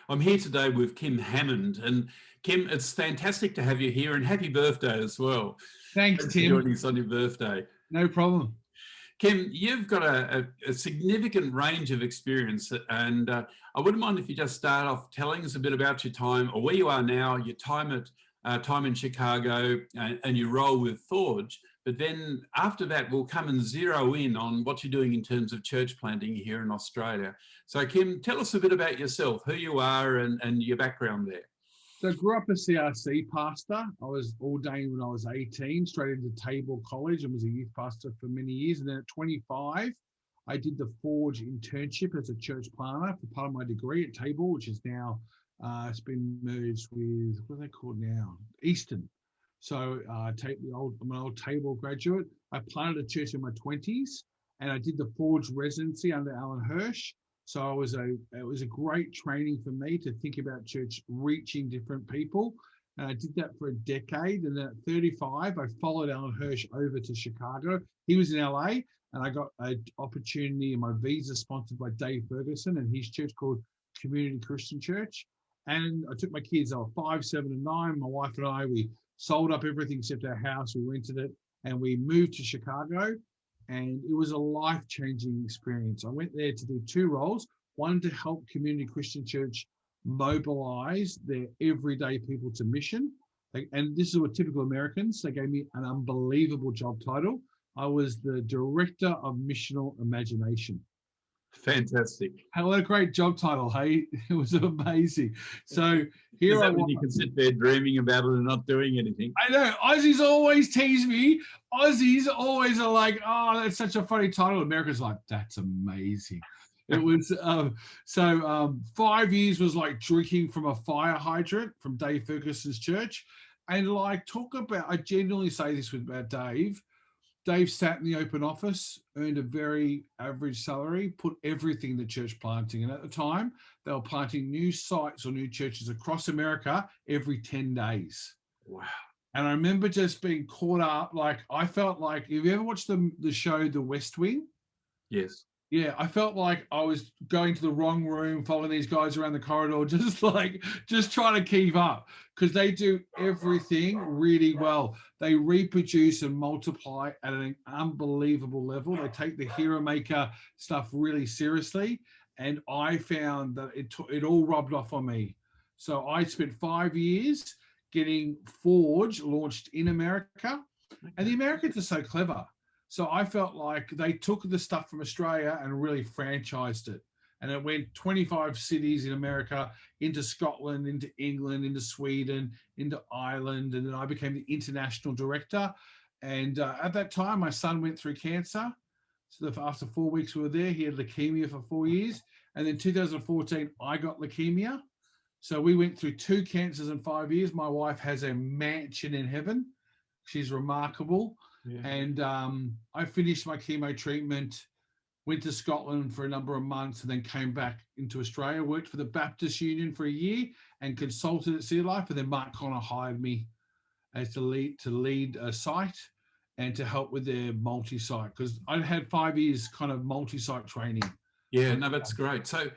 I'm here today with Kim Hammond. And Kim, it's fantastic to have you here, and happy birthday as well. Thanks, Thanks for Tim. joining us on your birthday. No problem. Kim, you've got a significant range of experience, and I wouldn't mind if you just start off telling us a bit about your time, or where you are now, your time at time in Chicago, and your role with Forge. But then after that, we'll come and zero in on what you're doing in terms of church planting here in Australia. So, Kim, tell us a bit about yourself, who you are, and your background there. So I grew up a CRC pastor. I was ordained when I was 18, straight into Table College, and was a youth pastor for many years. And then at 25, I did the Forge internship as a church planter for part of my degree at Table, which is now, it's been merged with, what are they called now? Eastern. So I'm an old Table graduate. I planted a church in my 20s, and I did the Forge residency under Alan Hirsch. So it was a great training for me to think about church reaching different people. And I did that for a decade. And then at 35, I followed Alan Hirsch over to Chicago. He was in LA, and I got an opportunity, and my visa sponsored by Dave Ferguson and his church called Community Christian Church. And I took my kids, they were 5, 7, and 9. My wife and I, we sold up everything except our house. We rented it, and we moved to Chicago. And it was a life-changing experience. I went there to do 2 roles. One, to help Community Christian Church mobilize their everyday people to mission. And this is what typical Americans, they gave me an unbelievable job title. I was the Director of Missional Imagination. Fantastic. What a great job title, hey? It was amazing. So here I was. You can sit there dreaming about it and not doing anything. I know. Aussies always tease me. Aussies always are like, oh, that's such a funny title. America's like, that's amazing. It was, 5 years was like drinking from a fire hydrant from Dave Ferguson's church. And like, talk about, I genuinely say this about Dave. Dave sat in the open office, earned a very average salary, put everything in the church planting. And at the time, they were planting new sites or new churches across America every 10 days. Wow. And I remember just being caught up. Like, I felt like, have you ever watched the show The West Wing? Yes. Yeah, I felt like I was going to the wrong room, following these guys around the corridor, just trying to keep up, because they do everything really well. They reproduce and multiply at an unbelievable level. They take the hero maker stuff really seriously, and I found that it all rubbed off on me. So I spent 5 years getting Forge launched in America, and the Americans are so clever. So I felt like they took the stuff from Australia and really franchised it. And it went 25 cities in America, into Scotland, into England, into Sweden, into Ireland. And then I became the international director. And at that time, my son went through cancer. So after 4 weeks we were there, he had leukemia for 4 years. And then 2014, I got leukemia. So we went through 2 cancers in 5 years. My wife has a mansion in heaven. She's remarkable. Yeah. And I finished my chemo treatment, went to Scotland for a number of months, and then came back into Australia, worked for the Baptist Union for a year and consulted at City Life. And then Mark Connor hired me as to lead a site and to help with their multi-site, because I'd had 5 years kind of multi-site training. Yeah, no, that's great. So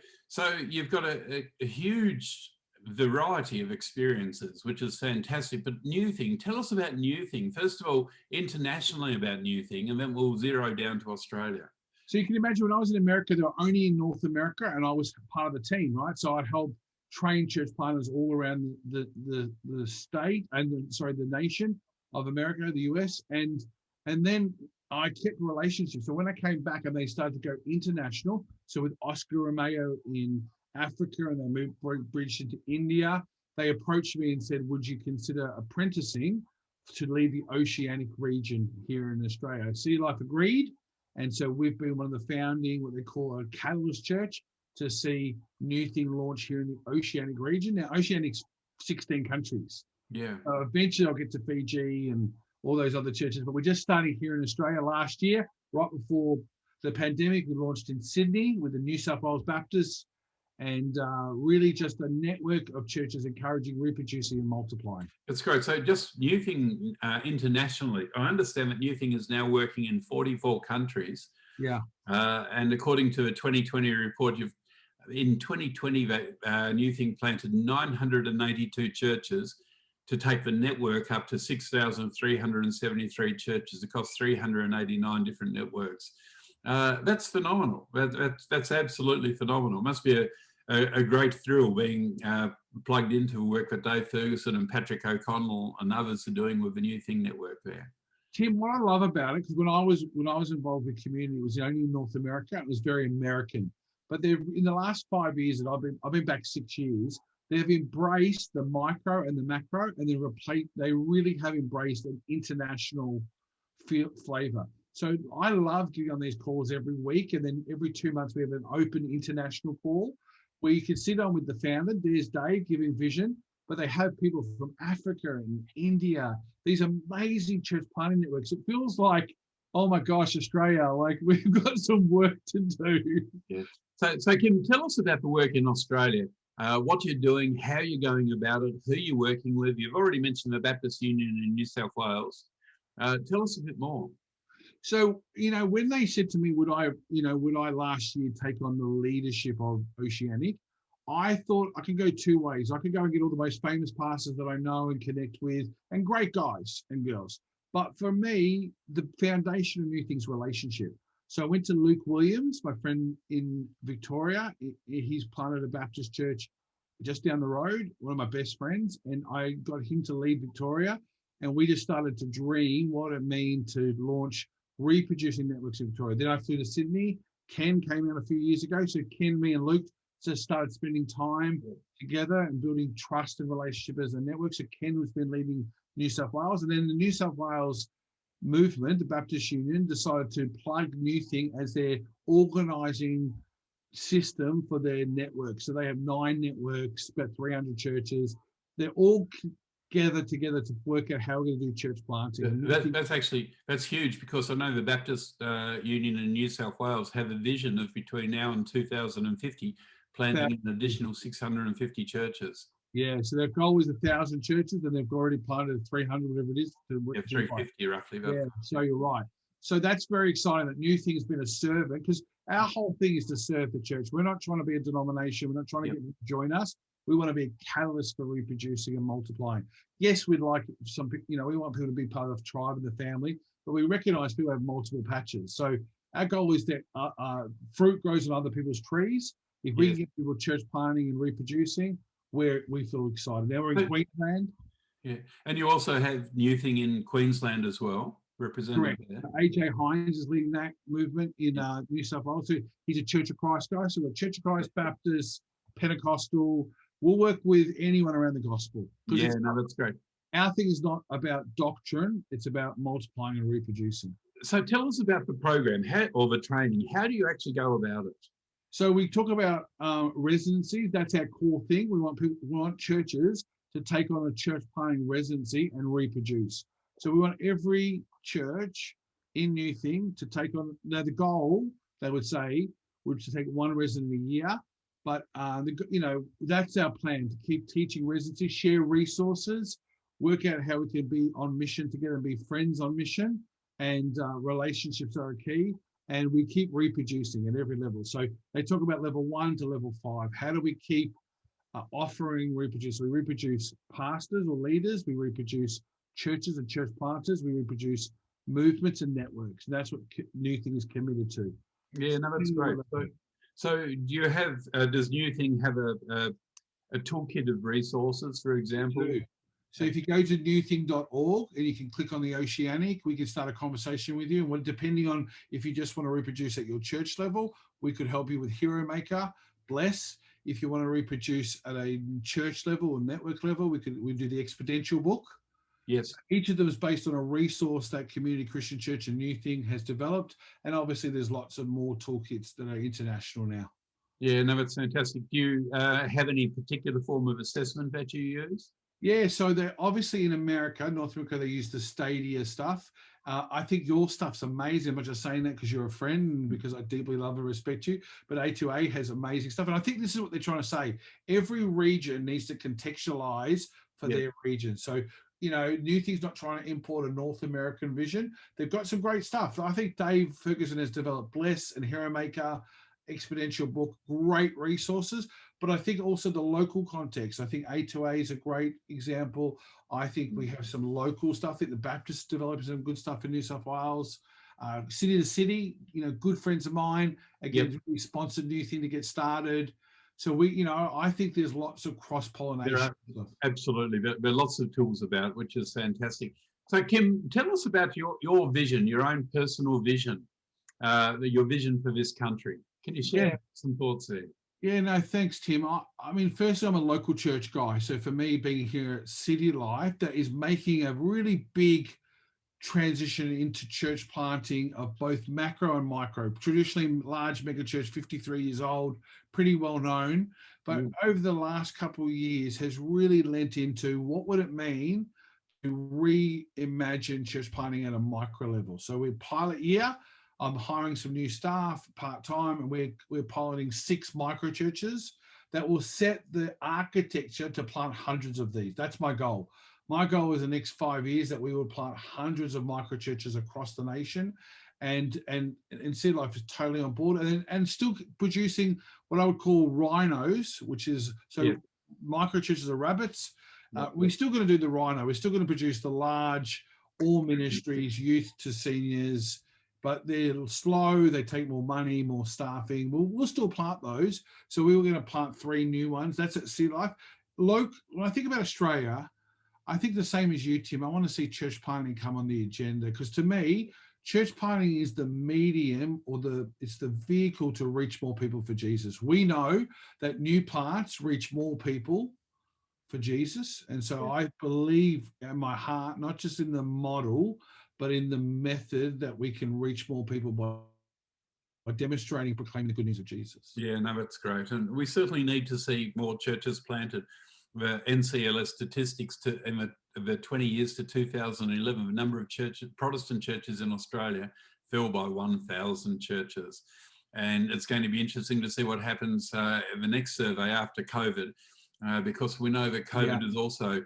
you've got a huge variety of experiences, which is fantastic. But New Thing, tell us about New Thing. First of all, internationally about New Thing, and then we'll zero down to Australia. So you can imagine, when I was in America, they were only in North America, and I was part of the team, right? So I'd help train church planters all around the state and the nation of America, the US, and then I kept relationships. So when I came back and they started to go international, so with Oscar Romeo in Africa, and they moved bridge into India, they approached me and said, would you consider apprenticing to lead the Oceanic region here in Australia? City Life agreed. And so we've been one of the founding, what they call a catalyst church, to see New Thing launch here in the Oceanic region. Now, Oceanic's 16 countries. Yeah. Eventually I'll get to Fiji and all those other churches, but we're just starting here in Australia last year, right before the pandemic. We launched in Sydney with the New South Wales Baptists, and really just a network of churches encouraging, reproducing and multiplying. That's great. So just New Thing internationally, I understand that New Thing is now working in 44 countries. Yeah. And according to a 2020 report, in 2020, New Thing planted 982 churches to take the network up to 6,373 churches across 389 different networks. That's phenomenal. That's absolutely phenomenal. Must be a great thrill being plugged into work that Dave Ferguson and Patrick O'Connell and others are doing with the New Thing network there. Tim, what I love about it, because when I was involved with community, it was only in North America. It was very American. But in the last 5 years that I've been back 6 years, they've embraced the micro and the macro, and they really have embraced an international flavor. So I love getting on these calls every week, and then every 2 months we have an open international call where you can sit on with the founder. There's Dave giving vision, but they have people from Africa and India, these amazing church planting networks. It feels like, oh my gosh, Australia, like we've got some work to do. Yeah. So Kim, tell us about the work in Australia, what you're doing, how you're going about it, who you're working with. You've already mentioned the Baptist Union in New South Wales. Tell us a bit more. So, when they said to me, would I last year take on the leadership of Oceanic, I thought I could go two ways. I could go and get all the most famous pastors that I know and connect with, and great guys and girls. But for me, the foundation of New Thing's relationship. So I went to Luke Williams, my friend in Victoria. He's planted a Baptist church just down the road, one of my best friends, and I got him to lead Victoria. And we just started to dream what it meant to launch reproducing networks in Victoria. Then I flew to Sydney. Ken came out a few years ago. So Ken, me and Luke just started spending time together and building trust and relationship as a network. So Ken has been leading New South Wales. And then the New South Wales movement, the Baptist Union, decided to plug New Thing as their organising system for their network. So they have 9 networks, about 300 churches. They're all gathered together to work out how we're going to do church planting. That's huge, because I know the Baptist Union in New South Wales have a vision of between now and 2050 planting an additional 650 churches. Yeah, so their goal is 1,000 churches, and they've already planted 300, whatever it is. 350 roughly. Yeah, so you're right. So that's very exciting that New Thing has been a servant, because our whole thing is to serve the church. We're not trying to be a denomination. We're not trying to get them to join us. We want to be a catalyst for reproducing and multiplying. Yes, we'd like some, we want people to be part of the tribe and the family, but we recognize people have multiple patches. So our goal is that fruit grows on other people's trees. If we can get people church planting and reproducing, we feel excited. Now we're in Queensland. Yeah, and you also have New Thing in Queensland as well, represented there. AJ Hines is leading that movement in New South Wales. So he's a Church of Christ guy. So we're Church of Christ, Baptist, Pentecostal. We'll work with anyone around the gospel. Yeah, no, that's great. Our thing is not about doctrine. It's about multiplying and reproducing. So tell us about the program or the training. How do you actually go about it? So we talk about residencies. That's our core thing. We want churches to take on a church planting residency and reproduce. So we want every church in New Thing to take on. Now the goal, they would say, would to take one resident a year. But that's our plan, to keep teaching residency, share resources, work out how we can be on mission together and be friends on mission, and relationships are a key. And we keep reproducing at every level. So they talk about level 1 to level 5. How do we keep offering reproduce? We reproduce pastors or leaders. We reproduce churches and church planters. We reproduce movements and networks. And that's what New Thing is committed to. Yeah, no, that's great. So do you have, does New Thing have a toolkit of resources, for example? So if you go to newthing.org and you can click on the Oceanic, we can start a conversation with you. And depending on if you just want to reproduce at your church level, we could help you with Hero Maker, Bless. If you want to reproduce at a church level or network level, we do the Exponential book. Yes. Each of them is based on a resource that Community Christian Church and New Thing has developed. And obviously there's lots of more toolkits that are international now. Yeah, no, that's fantastic. Do you have any particular form of assessment that you use? Yeah, so they're obviously in America, North America, they use the Stadia stuff. I think your stuff's amazing. I'm not just saying that because you're a friend and because I deeply love and respect you, but A2A has amazing stuff. And I think this is what they're trying to say. Every region needs to contextualize for their region. So, New Thing's not trying to import a North American vision. They've got some great stuff. I think Dave Ferguson has developed Bless and Hero Maker Exponential book, great resources. But I think also the local context. I think A2A is a great example. I think we have some local stuff. I think the Baptists developing some good stuff in New South Wales. City to City, good friends of mine. Again, we sponsored new thing to get started. So I think there's lots of cross-pollination. Absolutely. There are lots of tools about, which is fantastic. So Kim, tell us about your vision, your own personal vision, your vision for this country. Can you share some thoughts there? Yeah, no, thanks, Tim. I mean, firstly, I'm a local church guy. So for me, being here at City Life, that is making a really big transition into church planting of both macro and micro. Traditionally, large mega church, 53 years old, pretty well known. But over the last couple of years has really lent into what would it mean to reimagine church planting at a micro level. So we're pilot year. I'm hiring some new staff part-time, and we're piloting 6 micro churches that will set the architecture to plant hundreds of these. That's my goal. My goal is the next 5 years that we will plant hundreds of micro churches across the nation, and City Life is totally on board, and still producing what I would call rhinos, which is micro churches are rabbits. We're still going to do the rhino. We're still going to produce the large, all ministries, youth to seniors, but they're slow. They take more money, more staffing. We'll still plant those. So we were going to plant 3 new ones. That's at City Life. When I think about Australia, I think the same as you, Tim. I want to see church planting come on the agenda, because to me, church planting is the medium, or it's the vehicle to reach more people for Jesus. We know that new plants reach more people for Jesus. And so I believe in my heart, not just in the model, but in the method, that we can reach more people by demonstrating, proclaiming the good news of Jesus. Yeah, no, that's great. And we certainly need to see more churches planted. The NCLS statistics in the 20 years to 2011, the number of Protestant churches in Australia fell by 1,000 churches. And it's going to be interesting to see what happens in the next survey after COVID, because we know that COVID has also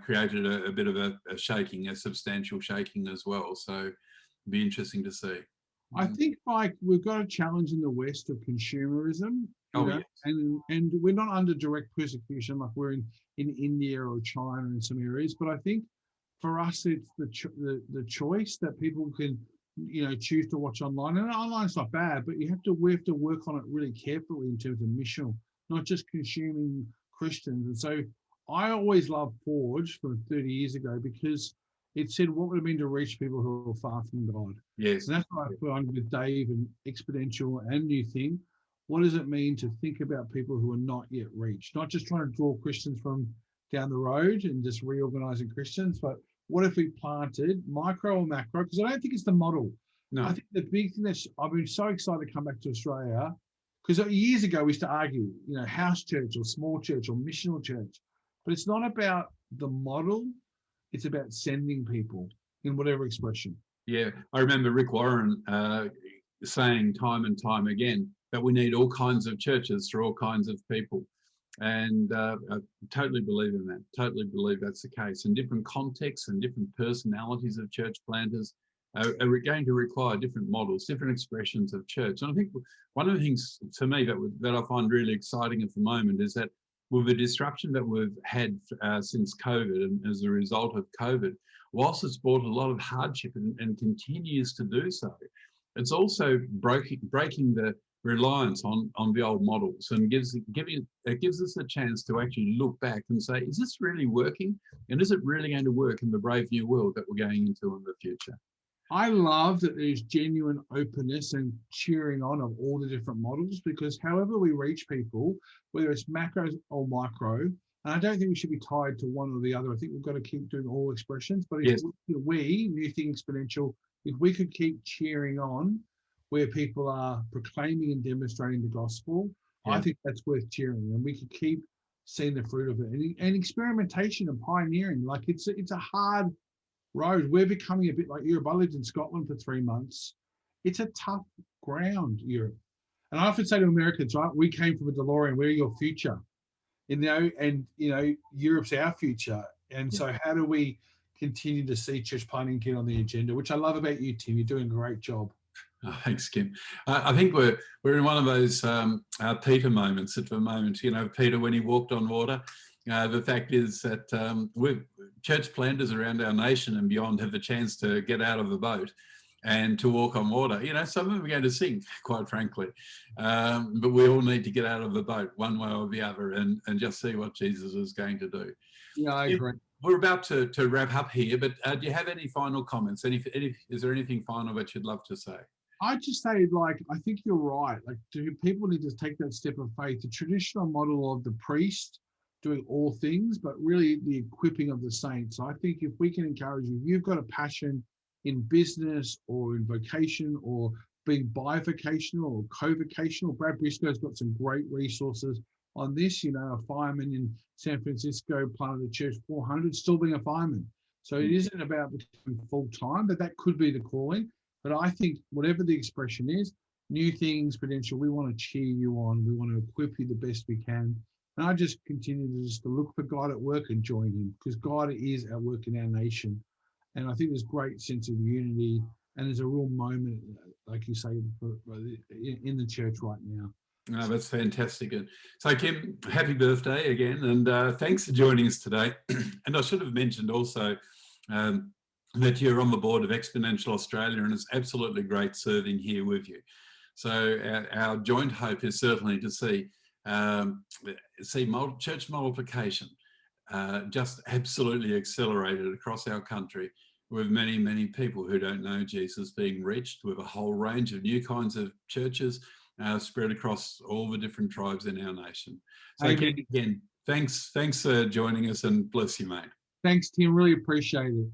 created a bit of a shaking, a substantial shaking as well. So it'll be interesting to see. I think, Mike, we've got a challenge in the West of consumerism. Yes. And we're not under direct persecution like we're in India or China in some areas. But I think for us, it's the choice that people can, choose to watch online. And online's not bad, but we have to work on it really carefully in terms of missional, not just consuming Christians. And so I always loved Forge from 30 years ago, because it said what would it mean to reach people who are far from God. Yes. And that's what I find with Dave and Exponential and New Thing. What does it mean to think about people who are not yet reached? Not just trying to draw Christians from down the road and just reorganizing Christians, but what if we planted micro or macro? Because I don't think it's the model. No. I think the big thing I've been so excited to come back to Australia, because years ago we used to argue, house church or small church or missional church, but it's not about the model. It's about sending people in whatever expression. Yeah, I remember Rick Warren saying time and time again that we need all kinds of churches for all kinds of people. And I totally believe in that, totally believe that's the case. And different contexts and different personalities of church planters are going to require different models, different expressions of church. And I think one of the things to me that I find really exciting at the moment is that with the disruption that we've had since COVID, and as a result of COVID, whilst it's brought a lot of hardship and continues to do so, it's also breaking the reliance on the old models, and it gives us a chance to actually look back and say, is this really working? And is it really going to work in the brave new world that we're going into in the future? I love that there's genuine openness and cheering on of all the different models, because however we reach people, whether it's macro or micro, and I don't think we should be tied to one or the other. I think we've got to keep doing all expressions. But if we, New Thing Exponential, if we could keep cheering on where people are proclaiming and demonstrating the gospel, I think that's worth cheering. And we could keep seeing the fruit of it. And experimentation and pioneering, like it's a hard road. We're becoming a bit like Europe. I lived in Scotland for 3 months. It's a tough ground, Europe. And I often say to Americans, right, we came from a DeLorean, we're your future. Europe's our future. And so how do we continue to see church planting get on the agenda, which I love about you, Tim? You're doing a great job. Oh, thanks, Kim. I think we're in one of those Peter moments at the moment. You know, Peter, when he walked on water. The fact is that church planters around our nation and beyond have the chance to get out of the boat and to walk on water. You know, some of them are going to sink, quite frankly. But we all need to get out of the boat one way or the other and just see what Jesus is going to do. Yeah, I agree. We're about to wrap up here, but do you have any final comments? Is there anything final that you'd love to say? I just say, like, I think you're right. Like, people need to take that step of faith. The traditional model of the priest doing all things, but really the equipping of the saints. I think if we can encourage you, you've got a passion in business or in vocation or being bivocational or co-vocational. Brad Briscoe's got some great resources on this. You know, a fireman in San Francisco, part of the church 400, still being a fireman. So it isn't about becoming full-time, but that could be the calling. But I think whatever the expression is, new things, potential, we want to cheer you on. We want to equip you the best we can. And I just continue to look for God at work and join him, because God is at work in our nation. And I think there's great sense of unity, and there's a real moment, like you say, in the church right now. Oh, that's fantastic. So, Kim, happy birthday again, and thanks for joining us today. And I should have mentioned also that you're on the board of Exponential Australia, and it's absolutely great serving here with you. So our joint hope is certainly to see church multiplication just absolutely accelerated across our country, with many, many people who don't know Jesus being reached, with a whole range of new kinds of churches spread across all the different tribes in our nation. So again, thanks for joining us, and bless you, mate. Thanks, Tim. Really appreciate it.